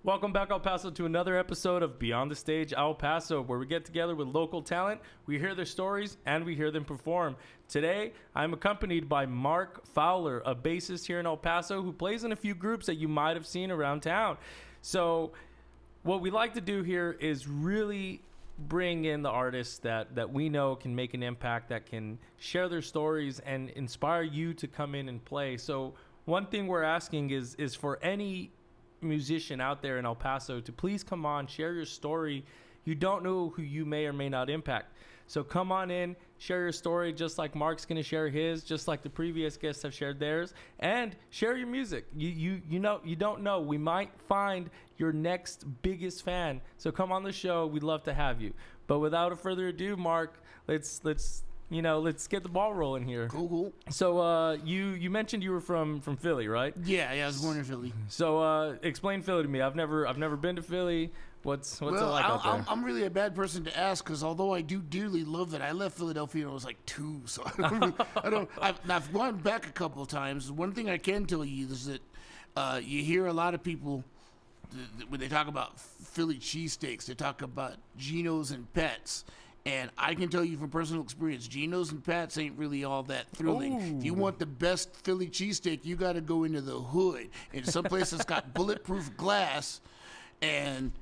Welcome back, El Paso, to another episode of Beyond the Stage El Paso, where we get together with local talent, we hear their stories, and we hear them perform. Today, I'm accompanied by Mark Fowler, a bassist here in El Paso who plays in a few groups that you might have seen around town. So what we like to do here is really bring in the artists that we know can make an impact, that can share their stories and inspire you to come in and play. So one thing we're asking is for any musician out there in El Paso to please come on, share your story. You don't know who you may or may not impact. So come on in, share your story, just like Mark's going to share his, just like the previous guests have shared theirs, and share your music. You don't know. We might find your next biggest fan. So come on the show. We'd love to have you. But without further ado, Mark, let's get the ball rolling here. Cool. So you mentioned you were from Philly, right? Yeah, I was born in Philly. So explain Philly to me. I've never been to Philly. What's it like out there? I'm really a bad person to ask because although I do dearly love it, I left Philadelphia when I was like 2, so I've gone back a couple of times. One thing I can tell you is that you hear a lot of people when they talk about Philly cheesesteaks, they talk about Geno's and Pat's. And I can tell you from personal experience, Geno's and Pat's ain't really all that thrilling. Ooh. If you want the best Philly cheesesteak, you got to go into the hood. And some place that's got bulletproof glass and,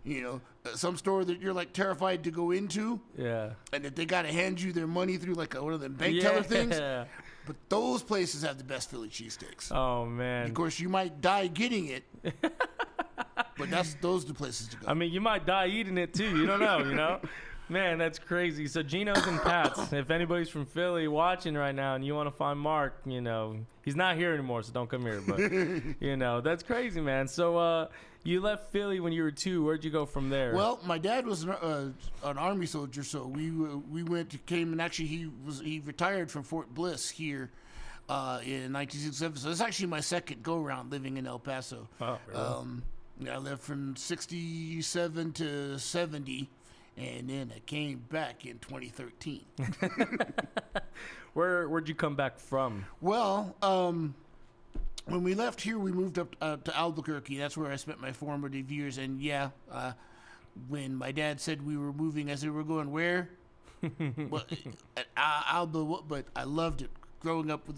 some store that you're like terrified to go into. Yeah. And that they got to hand you their money through like one of them bank teller things. But those places have the best Philly cheesesteaks. Oh, man. Of course, you might die getting it. But those are the places to go. I mean, you might die eating it, too. You don't know, Man, that's crazy. So Geno's and Pat's, if anybody's from Philly watching right now and you want to find Mark, he's not here anymore, so don't come here. But, that's crazy, man. So you left Philly when you were 2. Where'd you go from there? Well, my dad was an Army soldier, so we came, and actually he retired from Fort Bliss here in 1967. So it's actually my second go-around living in El Paso. Oh, really? I lived from 67 to 70. And then I came back in 2013. Where'd you come back from? Well, when we left here, we moved up to Albuquerque. That's where I spent my formative years. And when my dad said we were moving, I said, we're going where? Well, Alba, but I loved it. Growing up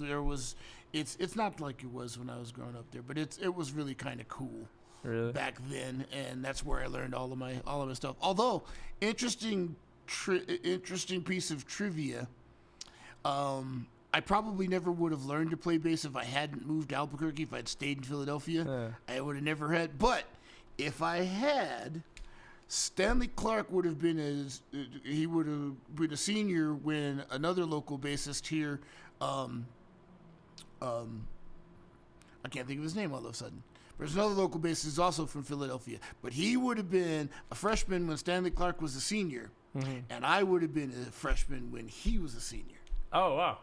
it's not like it was when I was growing up there, but it was really kind of cool. Really? Back then, and that's where I learned all of my stuff. Although interesting piece of trivia, I probably never would have learned to play bass if I hadn't moved to Albuquerque. If I'd stayed in Philadelphia, I would have never had. But if I had, Stanley Clark would have been a senior when another local bassist here, I can't think of his name all of a sudden. There's another local bassist who's also from Philadelphia, but he would have been a freshman when Stanley Clark was a senior, and I would have been a freshman when he was a senior. Oh, wow.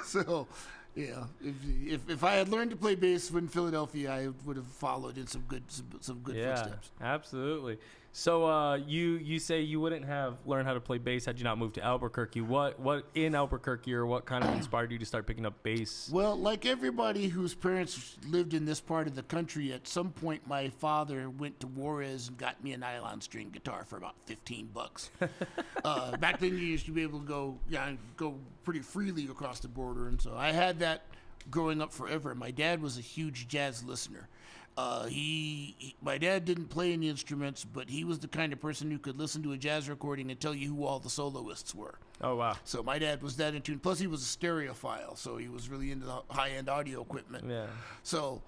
So, if I had learned to play bass in Philadelphia, I would have followed in some good footsteps. Absolutely. So you say you wouldn't have learned how to play bass had you not moved to Albuquerque. What in Albuquerque, or what kind of inspired you to start picking up bass? Well, like everybody whose parents lived in this part of the country, at some point my father went to Juarez and got me a nylon string guitar for about $15. Back then you used to be able to go pretty freely across the border, and so I had that growing up forever. My dad was a huge jazz listener. My dad didn't play any instruments, but he was the kind of person who could listen to a jazz recording and tell you who all the soloists were. Oh, wow. So my dad was that in tune. Plus, he was a stereophile, so he was really into the high-end audio equipment. Yeah. So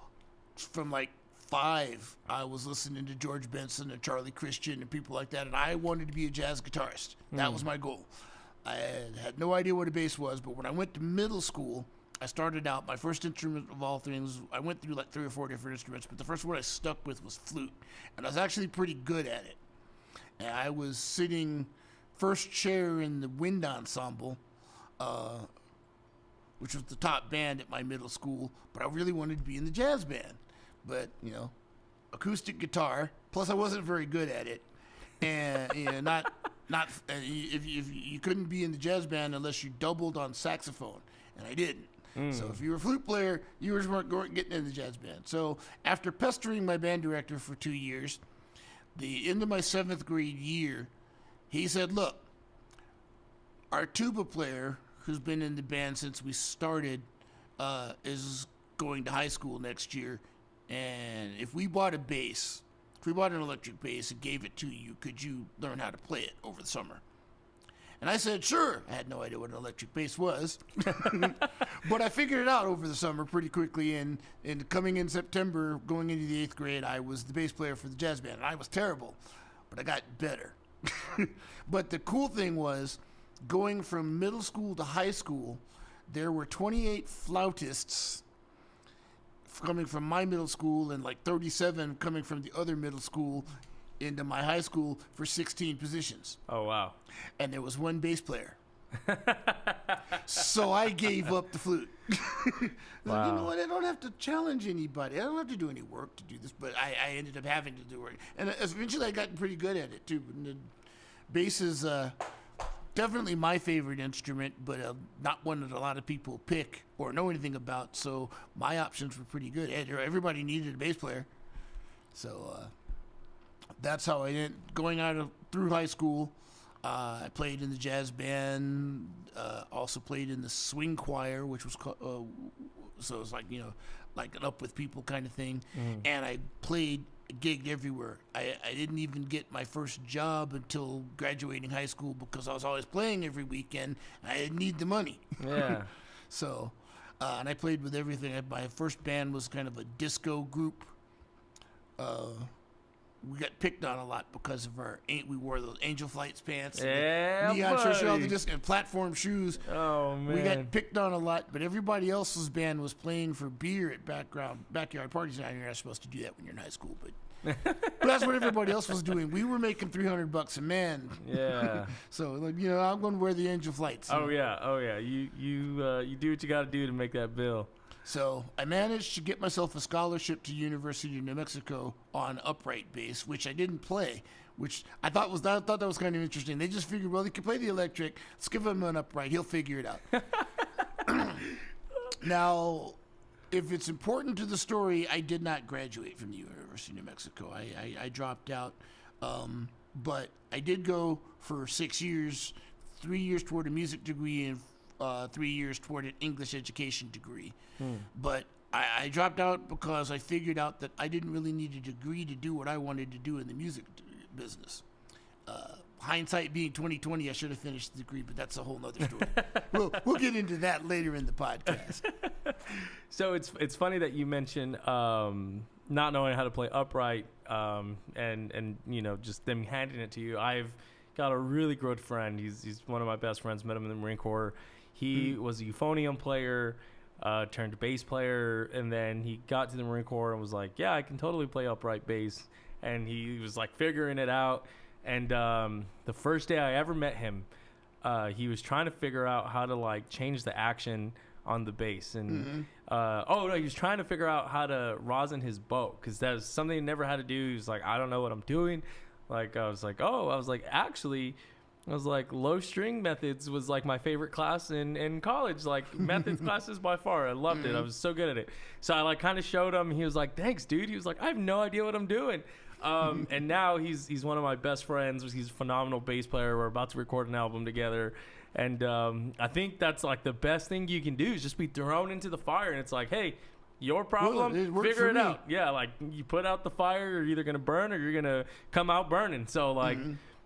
from like 5, I was listening to George Benson and Charlie Christian and people like that, and I wanted to be a jazz guitarist. That was my goal. I had no idea what a bass was, but when I went to middle school, I started out, my first instrument of all things, I went through like 3 or 4 different instruments, but the first one I stuck with was flute, and I was actually pretty good at it. And I was sitting first chair in the wind ensemble, which was the top band at my middle school, but I really wanted to be in the jazz band. But, acoustic guitar, plus I wasn't very good at it, and if you couldn't be in the jazz band unless you doubled on saxophone, and I didn't. So if you were a flute player, you weren't getting in the jazz band. So after pestering my band director for 2 years, the end of my 7th grade year, he said, look, our tuba player, who's been in the band since we started, is going to high school next year. And if we bought an electric bass and gave it to you, could you learn how to play it over the summer? And I said, sure. I had no idea what an electric bass was. But I figured it out over the summer pretty quickly. And coming in September, going into the 8th grade, I was the bass player for the jazz band. And I was terrible, but I got better. But the cool thing was, going from middle school to high school, there were 28 flautists coming from my middle school and like 37 coming from the other middle school into my high school for 16 positions. Oh, wow. And there was one bass player. So I gave up the flute. Wow. You know what? I don't have to challenge anybody. I don't have to do any work to do this, but I ended up having to do work. And eventually I got pretty good at it, too. And the bass is definitely my favorite instrument, but not one that a lot of people pick or know anything about. So my options were pretty good. Everybody needed a bass player. So that's how I ended going through high school. I played in the jazz band, also played in the swing choir, which was so it was like, like an up with people kind of thing. And I gigged everywhere. I didn't even get my first job until graduating high school because I was always playing every weekend. I didn't need the money. Yeah. So, and I played with everything. My first band was kind of a disco group. We got picked on a lot because of we wore those Angel Flights pants, and neon shirts, all the disco and platform shoes. Oh man, we got picked on a lot. But everybody else's band was playing for beer at backyard parties. Now you're not supposed to do that when you're in high school, but that's what everybody else was doing. We were making $300 a man. Yeah. So I'm going to wear the Angel Flights. Oh yeah. You do what you got to do to make that bill. So I managed to get myself a scholarship to University of New Mexico on upright bass, which I didn't play, which I thought that was kind of interesting. They just figured, well, he can play the electric. Let's give him an upright. He'll figure it out. Now, if it's important to the story, I did not graduate from the University of New Mexico. I dropped out, but I did go for 6 years, 3 years toward a music degree and 3 years toward an English education degree. But I dropped out because I figured out that I didn't really need a degree to do what I wanted to do in the music business. Hindsight being 2020, I should have finished the degree, but that's a whole nother story. We'll get into that later in the podcast. So it's funny that you mentioned not knowing how to play upright and just them handing it to you. I've got a really good friend. He's one of my best friends. Met him in the Marine Corps. He was a euphonium player, turned bass player, and then he got to the Marine Corps and was like, yeah, I can totally play upright bass. And he was like figuring it out. And the first day I ever met him, he was trying to figure out how to like change the action on the bass. And he was trying to figure out how to rosin his bow, because that was something he never had to do. He was like, I don't know what I'm doing. Like I was like, low string methods was like my favorite class in college. Like methods classes by far. I loved it. I was so good at it. So I like kind of showed him. He was like, thanks, dude. He was like, I have no idea what I'm doing. And now he's one of my best friends. He's a phenomenal bass player. We're about to record an album together. And I think that's like the best thing you can do is just be thrown into the fire. And it's like, hey, your problem, figure it out. Yeah, like you put out the fire, you're either going to burn or you're going to come out burning. So like,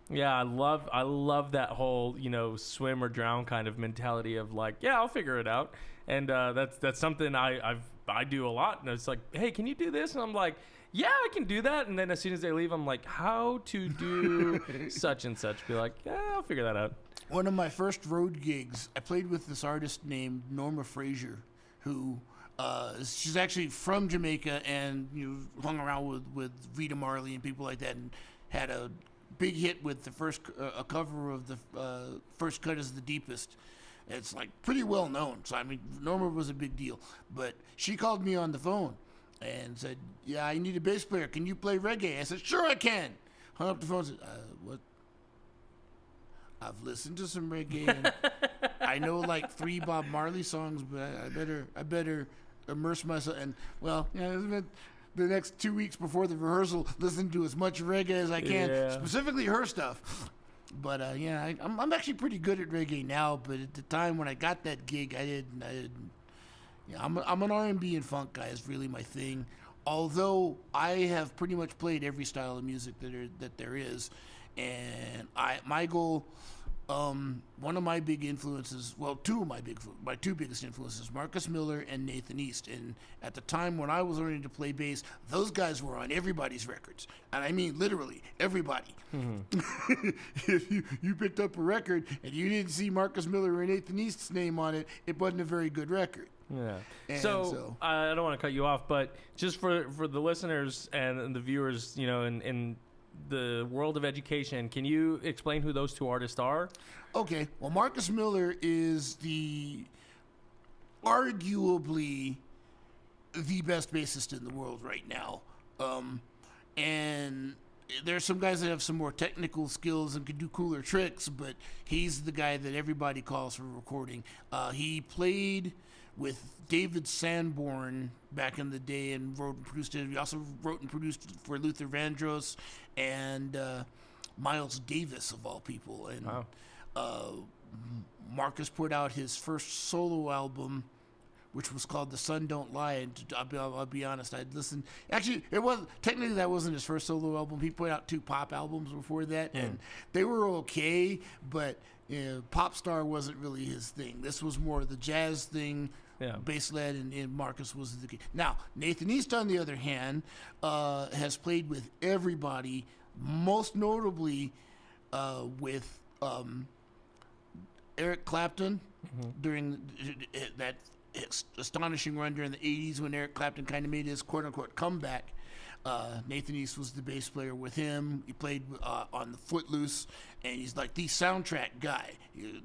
yeah, I love that whole, swim or drown kind of mentality of like, yeah, I'll figure it out. And that's something I do a lot. And it's like, hey, can you do this? And I'm like, yeah, I can do that. And then as soon as they leave, I'm like, how to do such and such. Be like, yeah, I'll figure that out. One of my first road gigs, I played with this artist named Norma Frazier, who she's actually from Jamaica and hung around with Rita Marley and people like that, and had a big hit with the first a cover of the First Cut Is the Deepest. It's like pretty well known. So I mean, Norma was a big deal. But she called me on the phone and said, "Yeah, I need a bass player. Can you play reggae?" I said, "Sure, I can." Hung up the phone and said, "What?" I've listened to some reggae. And I know like 3 Bob Marley songs, but I better immerse myself. And well, the next 2 weeks before the rehearsal, listen to as much reggae as I can, specifically her stuff. But I'm actually pretty good at reggae now. But at the time when I got that gig, I didn't. Yeah, I'm an R&B and funk guy. Is really my thing. Although I have pretty much played every style of music that there is, and my goal, one of my big influences, well, my two biggest influences, Marcus Miller and Nathan East. And at the time when I was learning to play bass, those guys were on everybody's records, and I mean literally everybody. Mm-hmm. If you picked up a record and you didn't see Marcus Miller or Nathan East's name on it, it wasn't a very good record. Yeah. So I don't want to cut you off, but just for the listeners and the viewers, in the world of education, can you explain who those 2 artists are? Okay. Well, Marcus Miller is arguably the best bassist in the world right now. And there's some guys that have some more technical skills and can do cooler tricks, but he's the guy that everybody calls for recording. He played with David Sanborn back in the day and wrote and produced it. He also wrote and produced for Luther Vandross and Miles Davis, of all people. And wow. Marcus put out his first solo album, which was called The Sun Don't Lie. And I'll be honest, I'd listened. Actually, technically that wasn't his first solo album. He put out 2 pop albums before that, and they were okay, but pop star wasn't really his thing. This was more the jazz thing. Yeah. Bass led, and Marcus was the key. Now, Nathan East, on the other hand, has played with everybody, most notably with Eric Clapton during that astonishing run during the 80s when Eric Clapton kind of made his quote-unquote comeback. Nathan East was the bass player with him. He played on the Footloose, and he's like the soundtrack guy.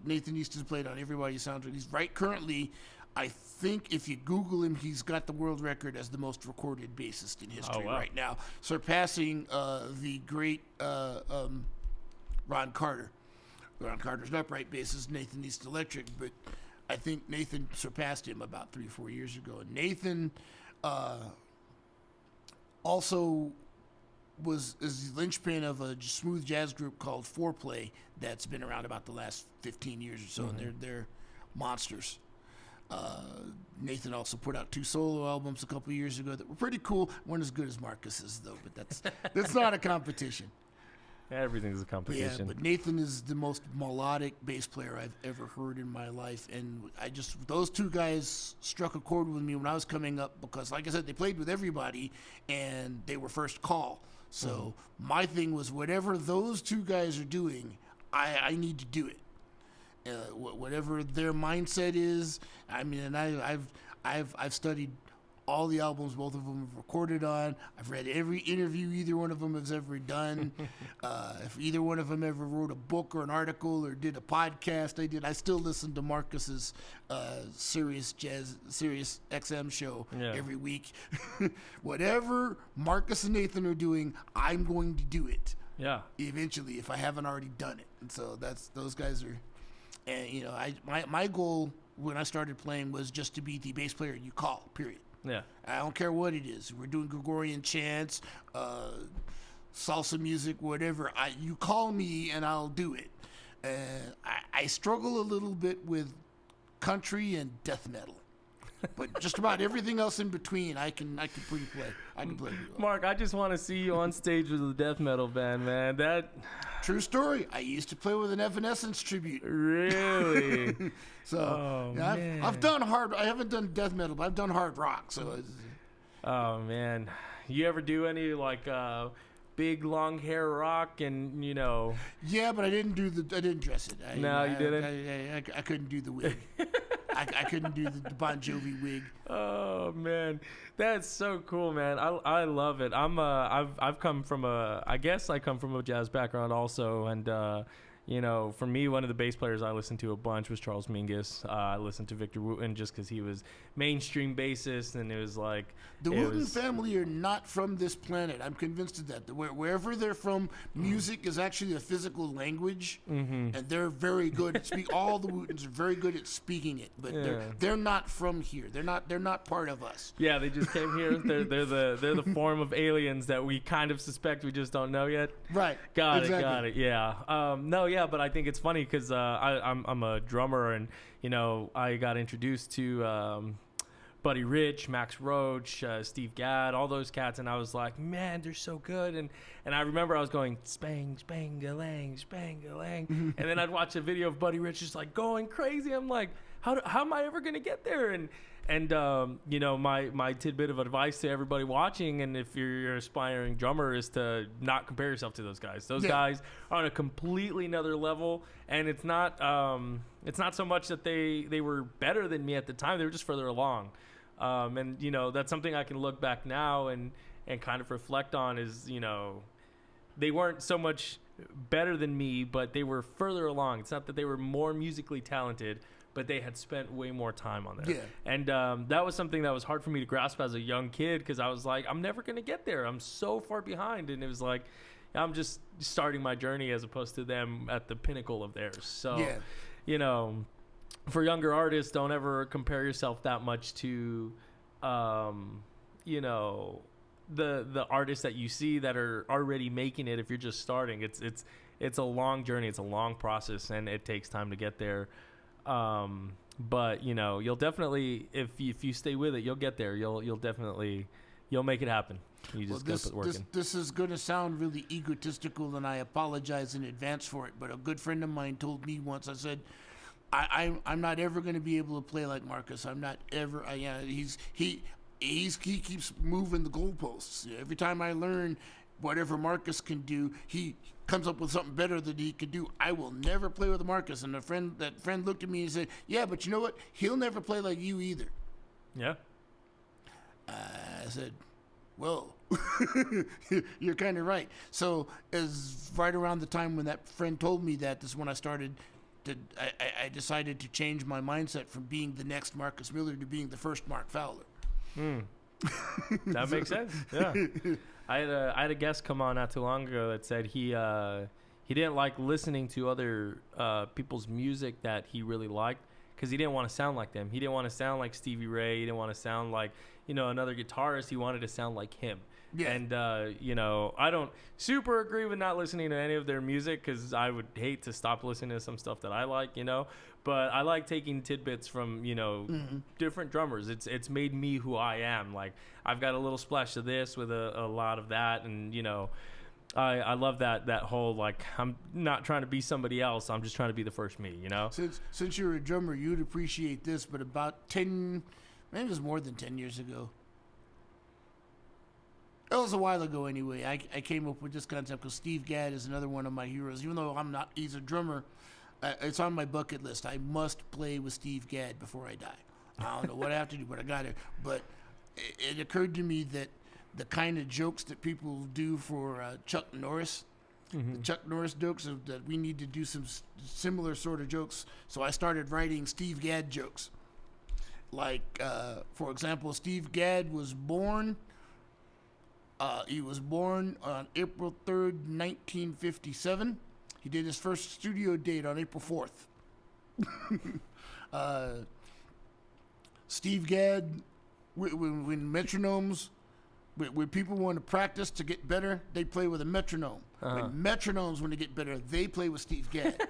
Nathan East has played on everybody's soundtrack. He's currently, I think if you Google him, he's got the world record as the most recorded bassist in history right now, surpassing the great Ron Carter. Ron Carter's an upright bassist, Nathan East electric, but I think Nathan surpassed him about 3 or 4 years ago. And Nathan also is the linchpin of a smooth jazz group called Foreplay that's been around about the last 15 years or so, and they're monsters. Nathan also put out 2 solo albums a couple years ago that were pretty cool. Weren't as good as Marcus's though, but that's not a competition. Everything's a competition. Yeah, but Nathan is the most melodic bass player I've ever heard in my life, and those 2 guys struck a chord with me when I was coming up because, like I said, they played with everybody and they were first call. So my thing was, whatever those 2 guys are doing, I need to do it. Whatever their mindset is. I mean, and I've studied all the albums both of them have recorded on. I've read every interview either one of them has ever done. If either one of them ever wrote a book or an article or did a podcast, I still listen to Marcus's Sirius XM show every week. Whatever Marcus and Nathan are doing, I'm going to do it. Yeah. Eventually, if I haven't already done it. And so those guys are. And my goal when I started playing was just to be the bass player you call. Period. Yeah. I don't care what it is. We're doing Gregorian chants, salsa music, whatever. You call me and I'll do it. I struggle a little bit with country and death metal. But just about everything else in between, I can play. I can play. Mark, I just want to see you on stage with a death metal band, man. That true story. I used to play with an Evanescence tribute. Really? So I've done hard. I haven't done death metal, but I've done hard rock. So. Oh man, you ever do any big long hair rock and Yeah, but I didn't dress it. You didn't. I couldn't do the wig. I couldn't do the Bon Jovi wig. Oh man, that's so cool, man. I love it. I come from a jazz background also, and for me, one of the bass players I listened to a bunch was Charles Mingus. I listened to Victor Wooten just because he was mainstream bassist, and it was like the Wooten family are not from this planet. I'm convinced of that. Wherever they're from, music is actually a physical language, and they're very good at speaking. All the Wootens are very good at speaking it, but they're not from here. They're not part of us. Yeah, they just came here. They're the form of aliens that we kind of suspect, we just don't know yet. Right. Got it. Yeah. But I think it's funny because I'm a drummer, and I got introduced to Buddy Rich, Max Roach, Steve Gadd, all those cats, and I was like, man, they're so good. And I remember I was going spang, spang-a-lang, spang-a-lang, and then I'd watch a video of Buddy Rich just like going crazy. I'm like, how am I ever gonna get there? And my tidbit of advice to everybody watching, and if you're an aspiring drummer, is to not compare yourself to those guys. Those guys are on a completely another level, and it's not so much that they were better than me at the time. They were just further along. And that's something I can look back now and kind of reflect on is, they weren't so much better than me, but they were further along. It's not that they were more musically talented, but they had spent way more time on there. Yeah. And that was something that was hard for me to grasp as a young kid, because I was like, I'm never going to get there. I'm so far behind. And it was like, I'm just starting my journey as opposed to them at the pinnacle of theirs. So, for younger artists, don't ever compare yourself that much to, the artists that you see that are already making it. If you're just starting, it's a long journey. It's a long process, and it takes time to get there. But you'll definitely, if you stay with it, you'll get there. You'll make it happen. You just gotta put work in. This is going to sound really egotistical, and I apologize in advance for it. But a good friend of mine told me once. I said, I'm not ever going to be able to play like Marcus. I'm not ever. He keeps moving the goalposts. Every time I learn whatever Marcus can do, he comes up with something better that he could do. I will never play with Marcus. And that friend looked at me and said, yeah, but you know what? He'll never play like you either. Yeah. I said, well, you're kind of right. So as right around the time when that friend told me that, is when I started I decided to change my mindset from being the next Marcus Miller to being the first Mark Fowler. That makes sense. Yeah. I had a guest come on not too long ago that said he didn't like listening to other people's music that he really liked, because he didn't want to sound like them. He didn't want to sound like Stevie Ray. He didn't want to sound like another guitarist. He wanted to sound like him. Yeah. And I don't super agree with not listening to any of their music, because I would hate to stop listening to some stuff that I like. But I like taking tidbits from different drummers. It's made me who I am. Like, I've got a little splash of this with a lot of that, and I love that whole, like, I'm not trying to be somebody else. I'm just trying to be the first me. Since you're a drummer, you'd appreciate this. But about 10, maybe it was more than 10 years ago. It was a while ago anyway. I came up with this concept because Steve Gadd is another one of my heroes. Even though he's a drummer, it's on my bucket list. I must play with Steve Gadd before I die. I don't know what I have to do, but I got it. But it occurred to me that the kind of jokes that people do for Chuck Norris, the Chuck Norris jokes, that we need to do some similar sort of jokes. So I started writing Steve Gadd jokes. Like, for example, Steve Gadd was born... he was born on April 3rd, 1957. He did his first studio date on April 4th. Steve Gadd, when metronomes, when people want to practice to get better, they play with a metronome. When metronomes want to get better, they play with Steve Gadd.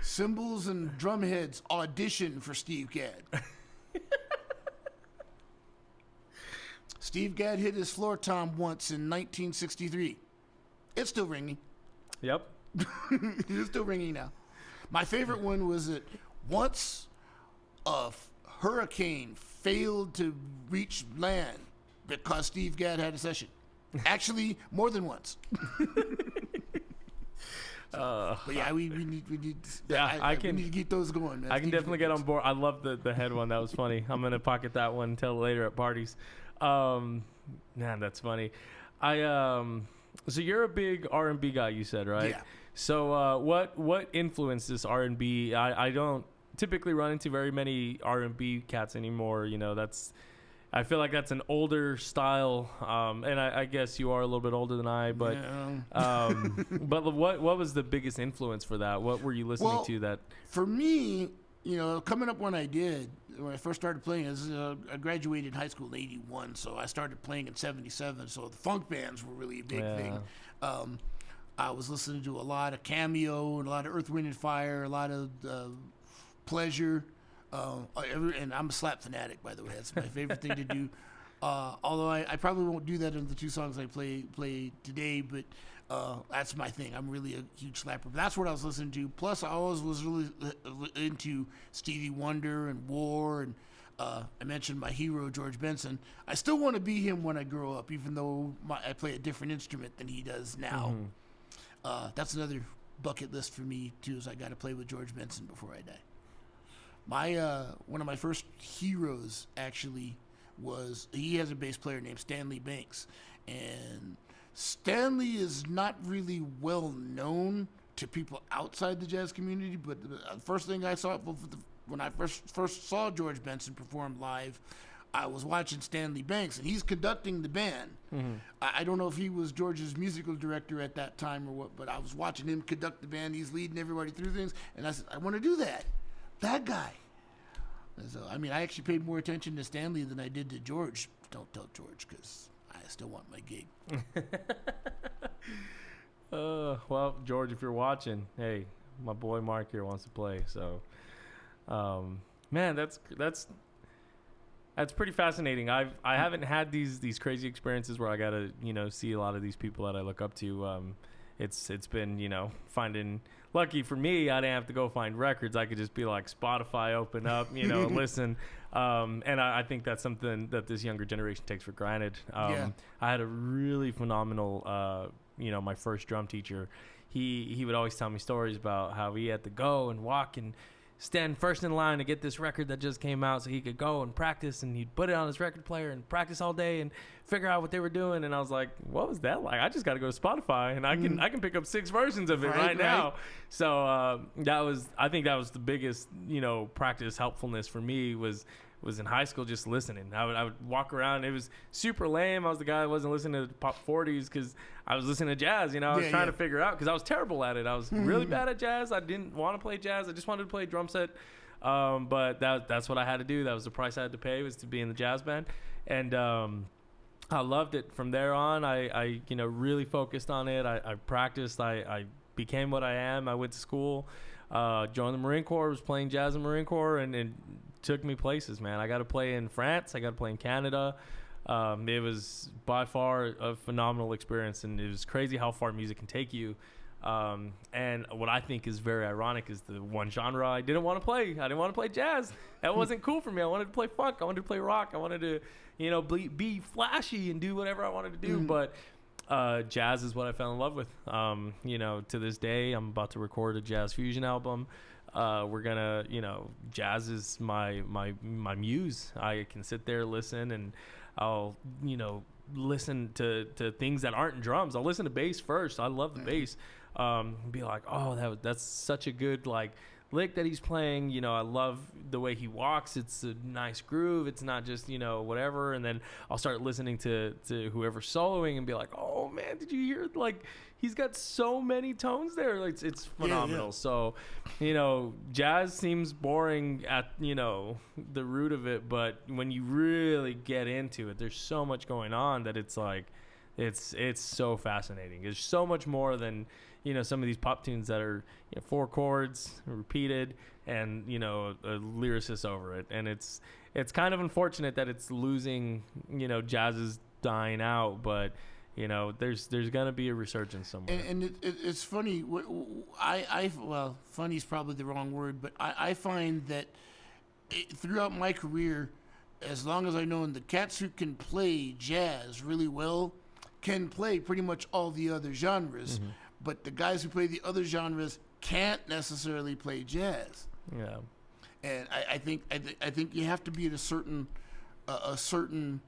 Cymbals and drum heads audition for Steve Gadd. Steve Gadd hit his floor tom once in 1963. It's still ringing. Yep. It's still ringing now. My favorite one was that once a hurricane failed to reach land because Steve Gadd had a session. Actually, more than once. But yeah, we need. Yeah, we need to keep those going, man. I can definitely get on board. I love the head one. That was funny. I'm gonna pocket that one until later at parties. Man, that's funny. So you're a big R&B guy, you said, right? Yeah. So what influenced this R&B? I don't typically run into very many R&B cats anymore. You know, I feel like that's an older style, and I guess you are a little bit older than I. But but what was the biggest influence for that? What were you listening to that? For me, you know, coming up when I first started playing, I graduated high school in '81, so I started playing in '77. So the funk bands were really a big thing. I was listening to a lot of Cameo and a lot of Earth, Wind and Fire, a lot of Pleasure. And I'm a slap fanatic, by the way. That's my favorite thing to do. Although I probably won't do that in the two songs I play today, but that's my thing. I'm really a huge slapper. But that's what I was listening to. Plus, I always was really into Stevie Wonder and War, and I mentioned my hero, George Benson. I still want to be him when I grow up, even though I play a different instrument than he does now. That's another bucket list for me, too, is I got to play with George Benson before I die. One of my first heroes actually he has a bass player named Stanley Banks, and Stanley is not really well known to people outside the jazz community, but the first thing I saw when I first saw George Benson perform live, I was watching Stanley Banks, and he's conducting the band. I don't know if he was George's musical director at that time or what, but I was watching him conduct the band. He's leading everybody through things, and I said, I want to do that. That guy. So, I mean, I actually paid more attention to Stanley than I did to George. Don't tell George, because I still want my gig. Well, George, if you're watching, hey, my boy Mark here wants to play. So, man, that's pretty fascinating. I haven't had these crazy experiences where I gotta see a lot of these people that I look up to. It's been finding. Lucky for me, I didn't have to go find records. I could just be like Spotify, open up, listen. And I think that's something that this younger generation takes for granted. I had a really phenomenal, my first drum teacher. He would always tell me stories about how he had to go and walk and stand first in line to get this record that just came out so he could go and practice, and he'd put it on his record player and practice all day and figure out what they were doing. And I was like, what was that like? I just got to go to Spotify and I can pick up 6 versions of it right now. So I think that was the biggest practice helpfulness for me was in high school, just listening. I would walk around. It was super lame. I was the guy that wasn't listening to the pop 40s because I was listening to jazz. I was trying to figure out because I was terrible at it. I was really bad at jazz. I didn't want to play jazz. I just wanted to play drum set. But that's what I had to do. That was the price I had to pay, was to be in the jazz band. And I loved it. From there on, I really focused on it. I practiced. I became what I am. I went to school, joined the Marine Corps, was playing jazz in the Marine Corps, and took me places, man. I got to play in France. I got to play in Canada. It was by far a phenomenal experience, and it was crazy how far music can take you. And what I think is very ironic is the one genre I didn't want to play. I didn't want to play jazz. That wasn't cool for me. I wanted to play funk. I wanted to play rock. I wanted to, be flashy and do whatever I wanted to do. But jazz is what I fell in love with. To this day, I'm about to record a jazz fusion album. We're gonna, jazz is my muse. I can sit there, listen, and I'll, listen to things that aren't drums. I'll listen to bass first. I love the bass. Be like, oh, that's such a good lick that he's playing. I love the way he walks. It's a nice groove. It's not just whatever. And then I'll start listening to whoever's soloing and be like, oh man, did you hear he's got so many tones there. It's phenomenal. So, jazz seems boring at, the root of it. But when you really get into it, there's so much going on that it's it's so fascinating. There's so much more than, some of these pop tunes that are 4 chords repeated and, a lyricist over it. And it's kind of unfortunate that it's losing, jazz is dying out, but there's going to be a resurgence somewhere. And it's funny. Well, funny is probably the wrong word, but I find that throughout my career, as long as I know, the cats who can play jazz really well can play pretty much all the other genres, but the guys who play the other genres can't necessarily play jazz. Yeah. And I think you have to be at a certain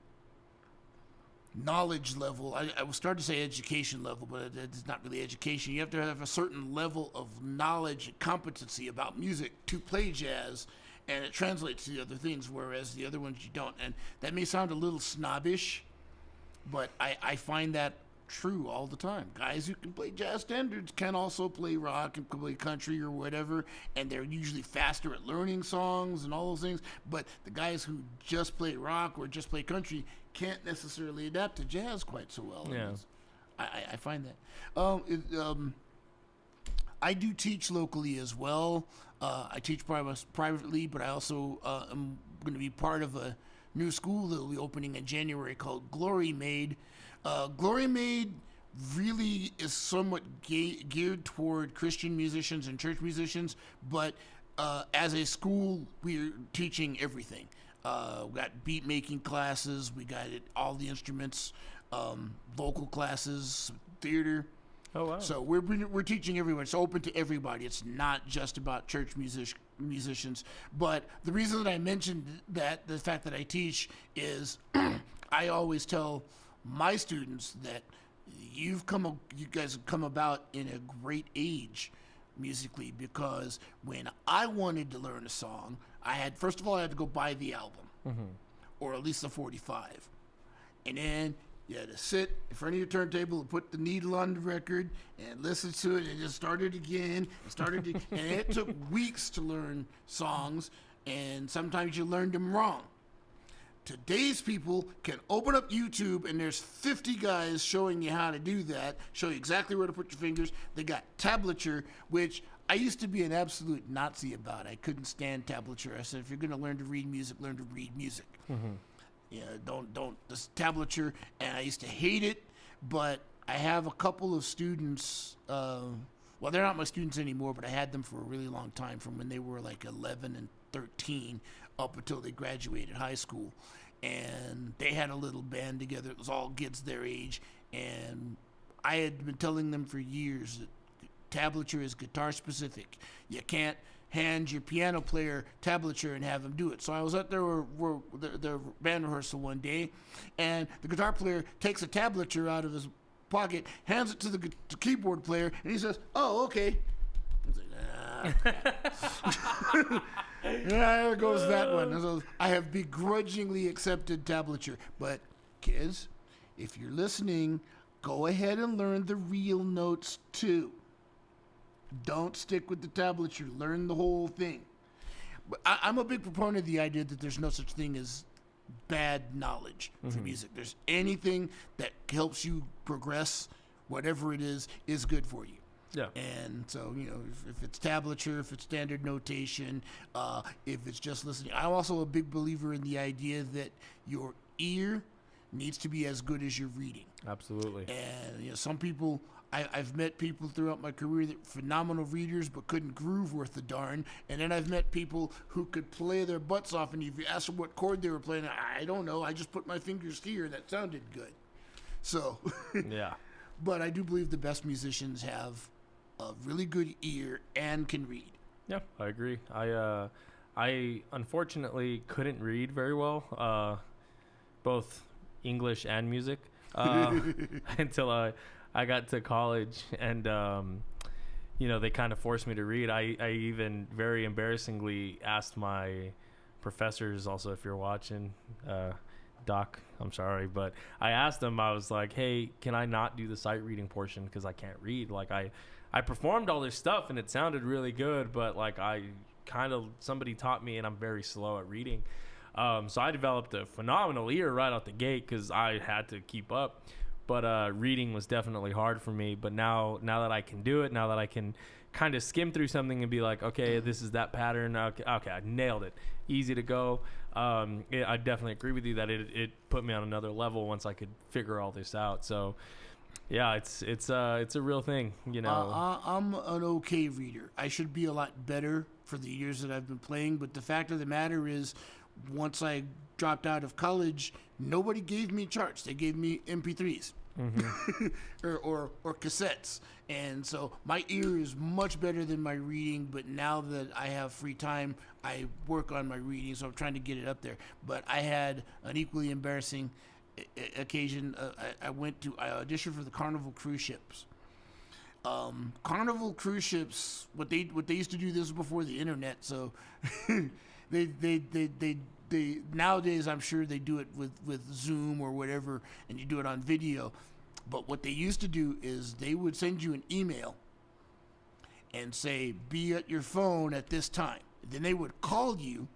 knowledge level. I was starting to say education level, but it's not really education. You have to have a certain level of knowledge and competency about music to play jazz, and it translates to the other things, whereas the other ones you don't. And that may sound a little snobbish, but I find that true all the time. Guys who can play jazz standards can also play rock and play country or whatever, and they're usually faster at learning songs and all those things. But the guys who just play rock or just play country can't necessarily adapt to jazz quite so well. Yeah. I find that. I do teach locally as well. I teach privately, but I also am going to be part of a new school that will be opening in January called Glory Made. Glory Made really is somewhat geared toward Christian musicians and church musicians, but as a school, we're teaching everything. We got beat making classes, we got all the instruments, vocal classes, theater. Oh wow! So we're teaching everyone. It's open to everybody. It's not just about church musicians. But the reason that I mentioned that, the fact that I teach, is I always tell my students that you guys have come about in a great age musically, because when I wanted to learn a song, I had to go buy the album, or at least the 45, and then you had to sit in front of your turntable and put the needle on the record and listen to it and just start it again and it took weeks to learn songs, and sometimes you learned them wrong. Today's people can open up YouTube and there's 50 guys showing you how to do that, show you exactly where to put your fingers. They got tablature, which I used to be an absolute Nazi about. I couldn't stand tablature. I said, if you're going to learn to read music, learn to read music. Yeah, don't this tablature, and I used to hate it, but I have a couple of students, well, they're not my students anymore, but I had them for a really long time, from when they were like 11 and 13 up until they graduated high school, and they had a little band together. It was all kids their age, and I had been telling them for years that tablature is guitar specific. You can't hand your piano player tablature and have him do it. So I was at their band rehearsal one day, and the guitar player takes a tablature out of his pocket, hands it to the keyboard player, and he says, "Oh, okay." I was like, yeah, there goes that one. So I have begrudgingly accepted tablature. But kids, if you're listening, go ahead and learn the real notes too. Don't stick with the tablature. Learn the whole thing. But I'm a big proponent of the idea that there's no such thing as bad knowledge for music. There's anything that helps you progress, whatever it is good for you. Yeah. And so, if it's tablature, if it's standard notation, if it's just listening. I'm also a big believer in the idea that your ear needs to be as good as your reading. Absolutely. And, some people, I've met people throughout my career that were phenomenal readers but couldn't groove worth a darn. And then I've met people who could play their butts off, and if you ask them what chord they were playing, I don't know. I just put my fingers here. That sounded good. So, yeah. But I do believe the best musicians have a really good ear and can read. Yeah, I agree. I unfortunately couldn't read very well, both English and music, until I got to college, and they kind of forced me to read. I even very embarrassingly asked my professors, also, if you're watching, Doc, I'm sorry, but I asked them, I was like, hey, can I not do the sight reading portion because I can't read? Like, I performed all this stuff and it sounded really good, but like somebody taught me and I'm very slow at reading. So I developed a phenomenal ear right out the gate because I had to keep up. But reading was definitely hard for me. But now that I can do it, now that I can kind of skim through something and be like, okay, this is that pattern. Okay, I nailed it. Easy to go. I definitely agree with you that it put me on another level once I could figure all this out. So, yeah, it's a real thing, I'm an okay reader. I should be a lot better for the years that I've been playing. But the fact of the matter is, once I dropped out of college, nobody gave me charts. They gave me MP3s. or cassettes, and so my ear is much better than my reading. But now that I have free time, I work on my reading, so I'm trying to get it up there. But I had an equally embarrassing occasion, I auditioned for the Carnival cruise ships. Carnival cruise ships, what they used to do, this was before the internet, so they nowadays I'm sure they do it with Zoom or whatever, and you do it on video. But what they used to do is they would send you an email and say, be at your phone at this time. Then they would call you,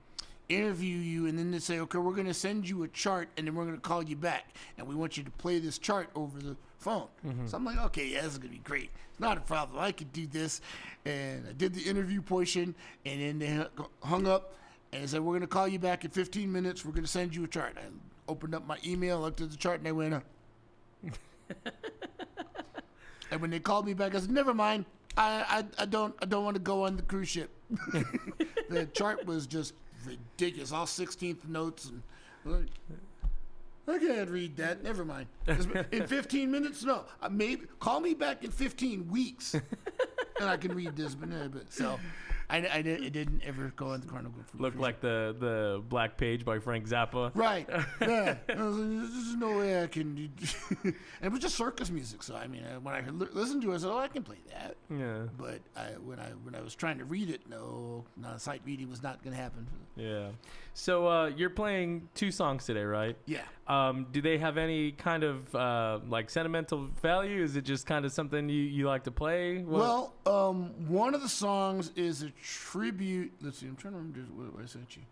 interview you, and then they'd say, okay, we're going to send you a chart, and then we're going to call you back, and we want you to play this chart over the phone. So I'm like, okay, yeah, this is going to be great. It's not a problem. I could do this. And I did the interview portion, and then they hung up, and they said, we're going to call you back in 15 minutes. We're going to send you a chart. I opened up my email, looked at the chart, and I went, and when they called me back, I said, never mind. I don't want to go on the cruise ship. The chart was just ridiculous, all 16th notes, and like, I can't read that. Never mind. In 15 minutes, no. Maybe call me back in 15 weeks, and I can read this. But so I didn't ever go on the Carnival. Looked like the Black Page by Frank Zappa. Right. Yeah. I was like, there's no way I can. And it was just circus music, so I mean, when I listened to it, I said, "Oh, I can play that." Yeah. But when I was trying to read it, no, sight reading was not going to happen. Yeah. So you're playing 2 songs today, right? Yeah. Do they have any kind of like sentimental value? Is it just kind of something you like to play? Well, one of the songs is a tribute. Let's see. I'm trying to remember what I sent you.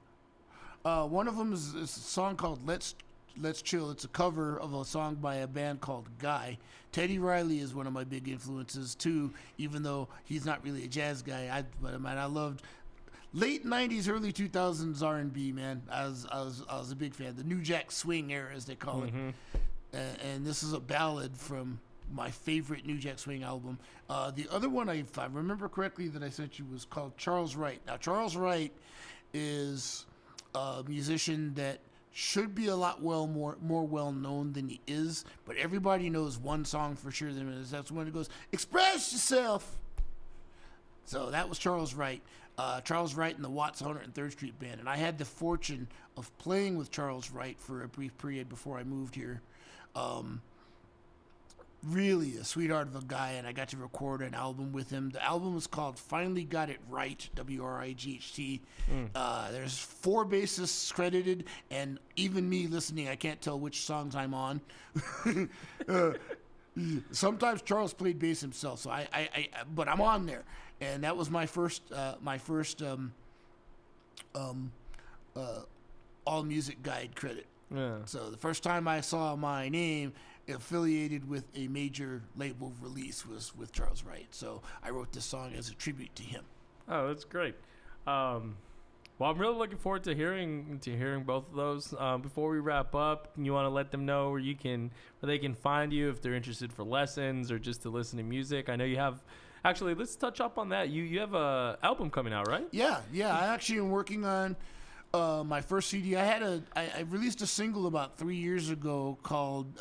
One of them is a song called "Let's Chill." It's a cover of a song by a band called Guy. Teddy Riley is one of my big influences too, even though he's not really a jazz guy. I loved late '90s, early 2000s R&B. Man, I was a big fan. The New Jack Swing era, as they call it. And this is a ballad from my favorite New Jack Swing album. The other one, if I remember correctly, that I sent you was called Charles Wright. Now, Charles Wright is a musician that should be a lot more well known than he is, but everybody knows one song for sure. That's when it goes, "Express Yourself." So that was Charles Wright. Charles Wright and the Watts 103rd Street Band, and I had the fortune of playing with Charles Wright for a brief period before I moved here. Really a sweetheart of a guy, and I got to record an album with him. The album is called Finally Got It Right, WRIGHT. There's 4 bassists credited, and even me listening, I can't tell which songs I'm on. Sometimes Charles played bass himself, so but I'm on there, and that was my first all music guide credit. Yeah. So the first time I saw my name affiliated with a major label release was with Charles Wright. So I wrote this song as a tribute to him. Oh, that's great. Well, I'm really looking forward to hearing both of those. Before we wrap up, you want to let them know where they can find you if they're interested for lessons or just to listen to music. I know you have. Actually, let's touch up on that. You have a album coming out, right? Yeah. I actually am working on my first CD. I released a single about 3 years ago called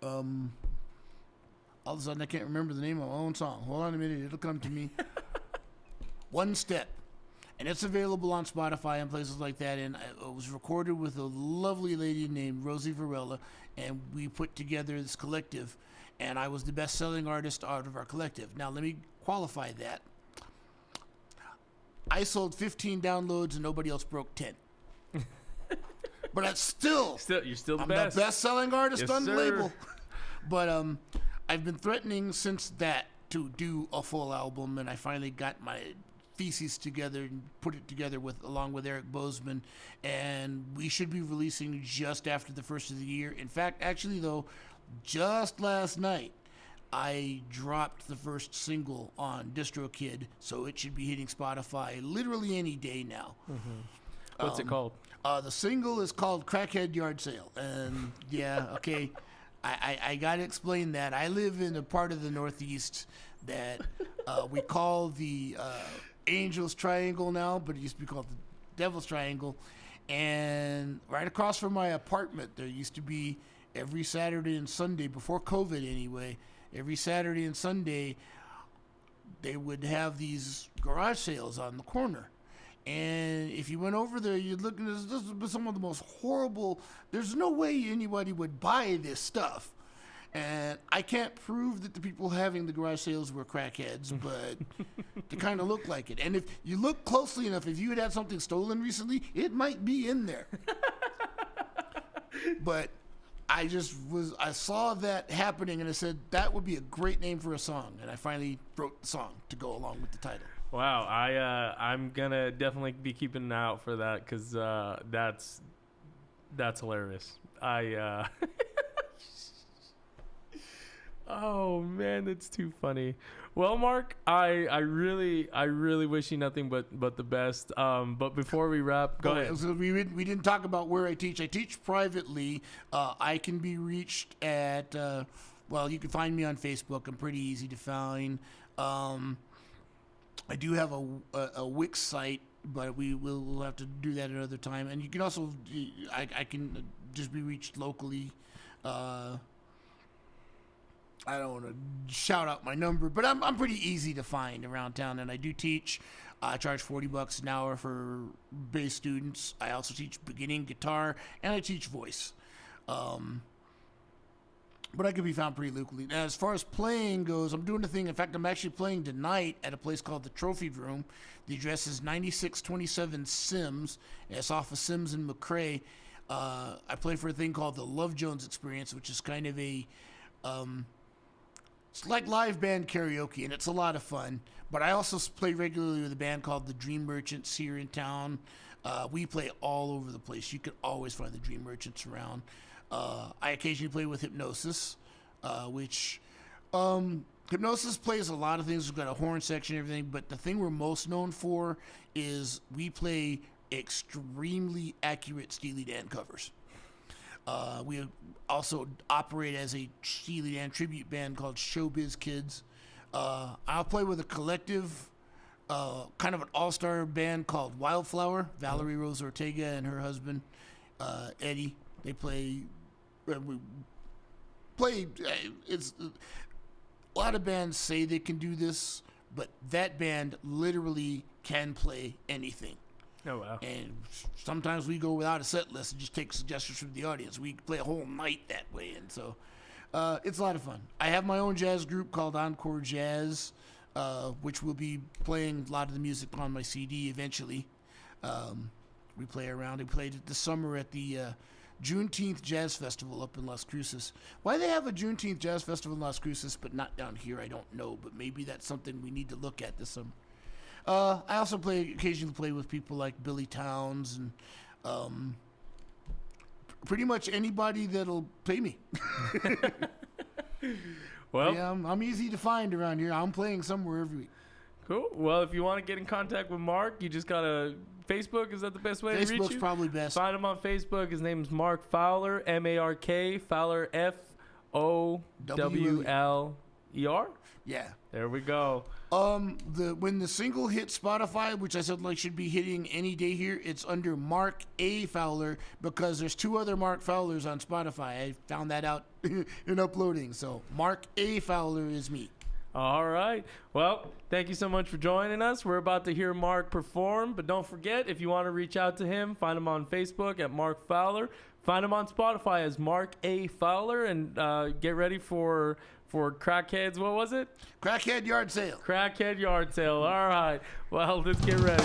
all of a sudden I can't remember the name of my own song. Hold on a minute, it'll come to me. One Step. And it's available on Spotify and places like that. And it was recorded with a lovely lady named Rosie Varela, and we put together this collective, and I was the best-selling artist out of our collective. Now, let me qualify that. I sold 15 downloads and nobody else broke 10. But that's you're still the I'm best. The best-selling artist on the sir. label. But I've been threatening since that to do a full album, and I finally got my thesis together and put it together along with Eric Bozeman, and we should be releasing just after the first of the year. In fact, actually though, just last night I dropped the first single on DistroKid, so it should be hitting Spotify literally any day now. What's it called? The single is called Crackhead Yard Sale, and yeah, okay, I gotta explain that. I live in a part of the Northeast that we call the Angel's Triangle now, but it used to be called the Devil's Triangle. And right across from my apartment, there used to be every Saturday and Sunday, before COVID anyway, every Saturday and Sunday, they would have these garage sales on the corner. And if you went over there, you'd look at this was some of the most horrible. There's no way anybody would buy this stuff. And I can't prove that the people having the garage sales were crackheads, but they kind of look like it. And if you look closely enough, if you had something stolen recently, it might be in there. But I saw that happening, and I said, that would be a great name for a song. And I finally wrote the song to go along with the title. Wow, I'm gonna definitely be keeping an eye out for that, because that's hilarious. Oh man, that's too funny. Well, Mark, I really wish you nothing but the best. But before we wrap, go ahead. So we didn't talk about where I teach. I teach privately. I can be reached at you can find me on Facebook. I'm pretty easy to find. I do have a Wix site, but we'll have to do that another time. And you can also I can just be reached locally. I don't want to shout out my number, but I'm pretty easy to find around town, and I do teach. I charge $40 an hour for bass students. I also teach beginning guitar, and I teach voice. But I can be found pretty locally. Now, as far as playing goes, I'm doing a thing. In fact, I'm actually playing tonight at a place called the Trophy Room. The address is 9627 Sims. It's off of Sims and McCrae. I play for a thing called the Love Jones Experience, which is kind of a... it's like live band karaoke, and it's a lot of fun. But I also play regularly with a band called the Dream Merchants here in town. We play all over the place. You can always find the Dream Merchants around. I occasionally play with Hypnosis, which Hypnosis plays a lot of things. We've got a horn section and everything, but the thing we're most known for is we play extremely accurate Steely Dan covers. We also operate as a Steely Dan tribute band called Showbiz Kids. I'll play with a collective, kind of an all-star band called Wildflower. Valerie Rose Ortega and her husband, Eddie. They play. It's a lot of bands say they can do this, but that band literally can play anything. Oh, wow. And sometimes we go without a set list and just take suggestions from the audience. We play a whole night that way, and so it's a lot of fun. I have my own jazz group called Encore Jazz, which will be playing a lot of the music on my CD eventually. We play around. We played it this summer at the Juneteenth Jazz Festival up in Las Cruces. Why they have a Juneteenth Jazz Festival in Las Cruces but not down here, I don't know, but maybe that's something we need to look at this summer. I also occasionally play with people like Billy Towns and pretty much anybody that'll pay me. Well, yeah, I'm easy to find around here. I'm playing somewhere every week. Cool. Well, if you want to get in contact with Mark, you just gotta Facebook. Is that the best way to reach you? Facebook's probably best. Find him on Facebook. His name is Mark Fowler, M-A-R-K, Fowler, F-O-W-L-E-R. Yeah. There we go. When the single hit Spotify, which I said like should be hitting any day here, it's under Mark A. Fowler because there's two other Mark Fowlers on Spotify. I found that out in uploading. So Mark A. Fowler is me. All right. Well, thank you so much for joining us. We're about to hear Mark perform, but don't forget, if you want to reach out to him, find him on Facebook at Mark Fowler. Find him on Spotify as Mark A. Fowler, and get ready for Crackheads. What was it? Crackhead Yard Sale. Crackhead Yard Sale. All right. Well, let's get ready.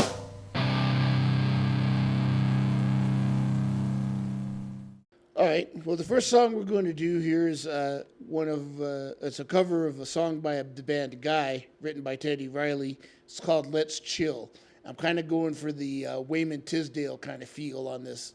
All right. Well, the first song we're going to do here is it's a cover of a song by the band Guy, written by Teddy Riley. It's called Let's Chill. I'm kind of going for the Wayman Tisdale kind of feel on this.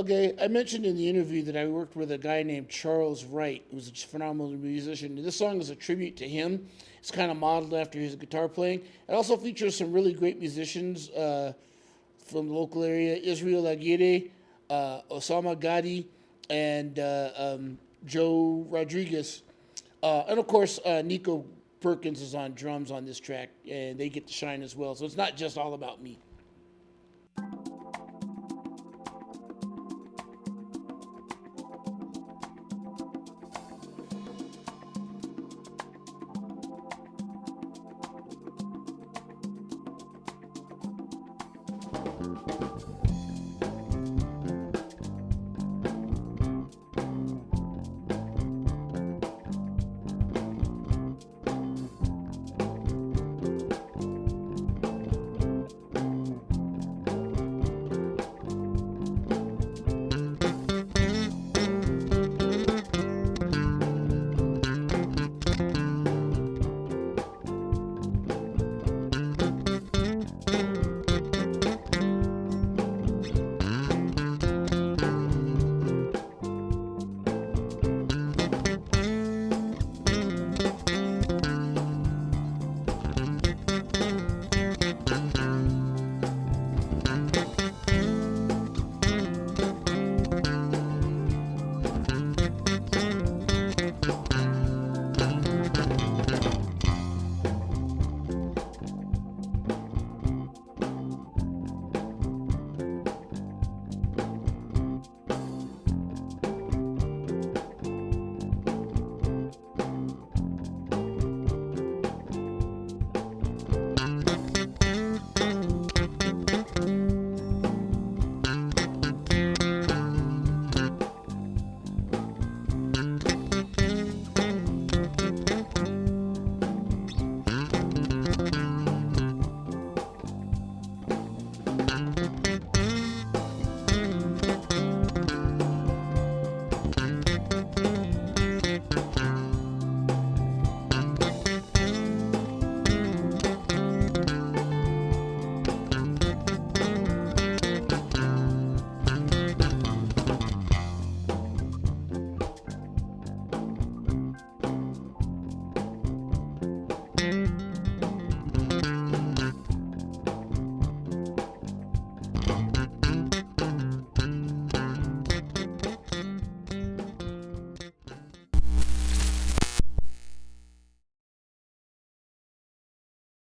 Okay, I mentioned in the interview that I worked with a guy named Charles Wright, who's a phenomenal musician. This song is a tribute to him. It's kind of modeled after his guitar playing. It also features some really great musicians from the local area: Israel Aguirre, Osama Gadi, and Joe Rodriguez. And of course, Nico Perkins is on drums on this track, and they get to shine as well. So it's not just all about me.